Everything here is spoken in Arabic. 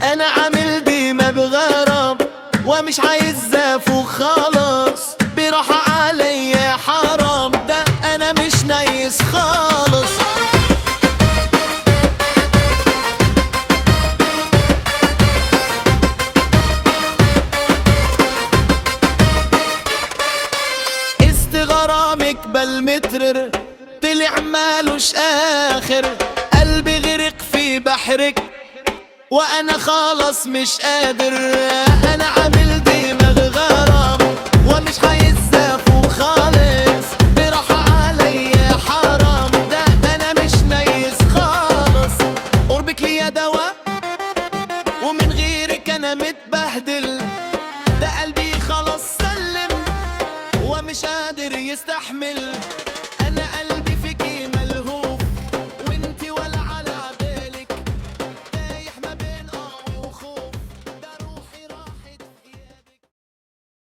انا عامل ديما بغرام ومش عايز زافو خالص، براحة عليا حرام، ده انا مش نايس خالص. غرامك بالمترر طلع مالوش اخر، قلبي غرق في بحرك وانا خالص مش قادر. انا عامل دماغ غرام ومش عايز زافو خالص، براحة عليا حرام، ده انا مش ميز خالص. قربك ليا دوا ومن غيرك انا متبقى